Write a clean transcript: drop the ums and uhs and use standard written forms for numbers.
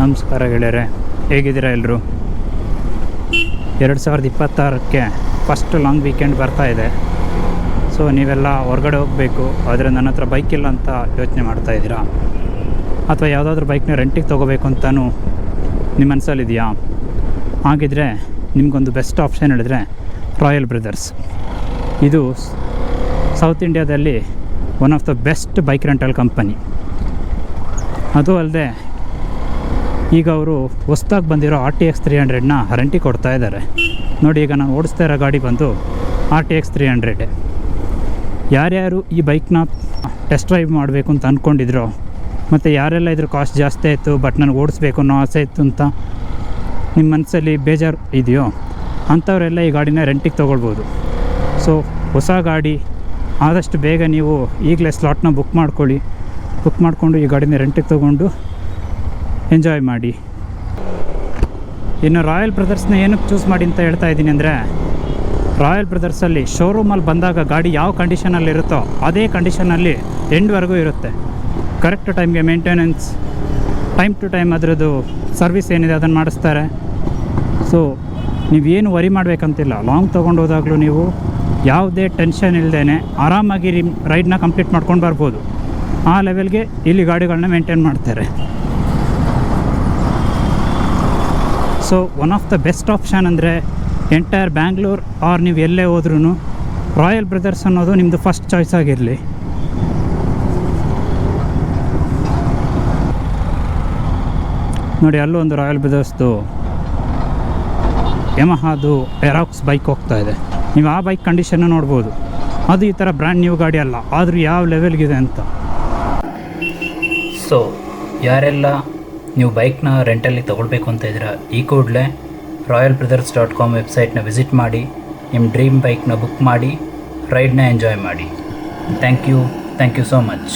ನಮಸ್ಕಾರ ಗೆಳೆಯರೆ, ಹೇಗಿದ್ದೀರಾ ಎಲ್ಲರೂ? 2026ಕ್ಕೆ ಫಸ್ಟ್ ಲಾಂಗ್ ವೀಕೆಂಡ್ ಬರ್ತಾ ಇದೆ. ಸೊ ನೀವೆಲ್ಲ ಹೊರಗಡೆ ಹೋಗಬೇಕು, ಆದರೆ ನನ್ನ ಹತ್ರ ಬೈಕ್ ಇಲ್ಲ ಅಂತ ಯೋಚನೆ ಮಾಡ್ತಾಯಿದ್ದೀರಾ? ಅಥವಾ ಯಾವುದಾದ್ರೂ ಬೈಕ್ನ ರೆಂಟಿಗೆ ತೊಗೋಬೇಕು ಅಂತಲೂ ನಿಮ್ಮ ಮನಸ್ಸಲ್ಲಿದೆಯಾ? ಹಾಗಿದ್ರೆ ನಿಮಗೊಂದು ಬೆಸ್ಟ್ ಆಪ್ಷನ್ ಹೇಳಿದ್ರೆ ರಾಯಲ್ ಬ್ರದರ್ಸ್. ಇದು ಸೌತ್ ಇಂಡಿಯಾದಲ್ಲಿ one of the best bike rental company. ಅದು ಅಲ್ಲದೆ ಈಗ ಅವರು ಹೊಸ್ದಾಗಿ ಬಂದಿರೋ RTX 300ನ ರೆಂಟಿಗೆ ಕೊಡ್ತಾ ಇದ್ದಾರೆ. ನೋಡಿ, ಈಗ ನಾನು ಓಡಿಸ್ತಾ ಇರೋ ಗಾಡಿ ಬಂದು RTX 300. ಯಾರ್ಯಾರು ಈ ಬೈಕ್ನ ಟೆಸ್ಟ್ ಡ್ರೈವ್ ಮಾಡಬೇಕು ಅಂತ ಅಂದ್ಕೊಂಡಿದ್ರು, ಮತ್ತು ಯಾರೆಲ್ಲ ಇದ್ರ ಕಾಸ್ಟ್ ಜಾಸ್ತಿ ಆಯಿತು ಬಟ್ ನನಗೆ ಓಡಿಸ್ಬೇಕು ಅನ್ನೋ ಆಸೆ ಇತ್ತು ಅಂತ ನಿಮ್ಮ ಮನಸ್ಸಲ್ಲಿ ಬೇಜಾರು ಇದೆಯೋ, ಅಂಥವರೆಲ್ಲ ಈ ಗಾಡಿನ ರೆಂಟಿಗೆ ತೊಗೊಳ್ಬೋದು. ಸೊ ಹೊಸ ಗಾಡಿ ಆದಷ್ಟು ಬೇಗ ನೀವು ಈಗಲೇ ಸ್ಲಾಟ್ನ ಬುಕ್ ಮಾಡಿಕೊಂಡು ಈ ಗಾಡಿನ ರೆಂಟಿಗೆ ತೊಗೊಂಡು ಎಂಜಾಯ್ ಮಾಡಿ. ಇನ್ನು ರಾಯಲ್ ಬ್ರದರ್ಸ್ನ ಏನಕ್ಕೆ ಚೂಸ್ ಮಾಡಿ ಅಂತ ಹೇಳ್ತಾ ಇದ್ದೀನಿ ಅಂದರೆ, ರಾಯಲ್ ಬ್ರದರ್ಸಲ್ಲಿ ಶೋರೂಮಲ್ಲಿ ಬಂದಾಗ ಗಾಡಿ ಯಾವ ಕಂಡೀಷನಲ್ಲಿರುತ್ತೋ ಅದೇ ಕಂಡೀಷನಲ್ಲಿ ಎಂಡ್ವರೆಗೂ ಇರುತ್ತೆ. ಕರೆಕ್ಟ್ ಟೈಮ್ಗೆ ಮೇಂಟೆನೆನ್ಸ್, ಟೈಮ್ ಟು ಟೈಮ್ ಅದರದ್ದು ಸರ್ವಿಸ್ ಏನಿದೆ ಅದನ್ನು ಮಾಡಿಸ್ತಾರೆ. ಸೊ ನೀವೇನು ವರಿ ಮಾಡಬೇಕಂತಿಲ್ಲ. ಲಾಂಗ್ ತೊಗೊಂಡು ಹೋದಾಗಲೂ ನೀವು ಯಾವುದೇ ಟೆನ್ಷನ್ ಇಲ್ಲದೇ ಆರಾಮಾಗಿ ರೈಡ್ನ ಕಂಪ್ಲೀಟ್ ಮಾಡ್ಕೊಂಡು ಬರ್ಬೋದು. ಆ ಲೆವೆಲ್ಗೆ ಇಲ್ಲಿ ಗಾಡಿಗಳನ್ನ ಮೇಂಟೈನ್ ಮಾಡ್ತಾರೆ. So one of the best option ಅಂದರೆ ಎಂಟೈರ್ ಬ್ಯಾಂಗ್ಳೂರ್ ಆರ್ ನೀವು ಎಲ್ಲೇ ಹೋದ್ರೂ ರಾಯಲ್ ಬ್ರದರ್ಸ್ ಅನ್ನೋದು ನಿಮ್ಮದು ಫಸ್ಟ್ ಚಾಯ್ಸ್ ಆಗಿರಲಿ. ನೋಡಿ, ಅಲ್ಲೂ ಒಂದು ರಾಯಲ್ ಬ್ರದರ್ಸ್ದು ಯಮಹಾದು ಎರಾಕ್ಸ್ ಬೈಕ್ ಹೋಗ್ತಾ ಇದೆ. ನೀವು ಆ ಬೈಕ್ ಕಂಡೀಷನ್ನ ನೋಡ್ಬೋದು. ಅದು ಈ ಥರ ಬ್ರ್ಯಾಂಡ್ ನ್ಯೂ ಗಾಡಿ ಅಲ್ಲ, ಆದರೂ ಯಾವ ಲೆವೆಲ್ಗಿದೆ ಅಂತ. ಸೊ ಯಾರೆಲ್ಲ ನೀವು ಬೈಕ್ನ ರೆಂಟಲ್ಲಿ ತೊಗೊಳ್ಬೇಕು ಅಂತ ಇದ್ದೀರಾ, ಈ ಕೂಡಲೇ royalbrothers.com ವೆಬ್ಸೈಟ್ನ ವಿಸಿಟ್ ಮಾಡಿ ನಿಮ್ಮ ಡ್ರೀಮ್ ಬೈಕ್ನ ಬುಕ್ ಮಾಡಿ ರೈಡ್ನ ಎಂಜಾಯ್ ಮಾಡಿ. Thank you so much.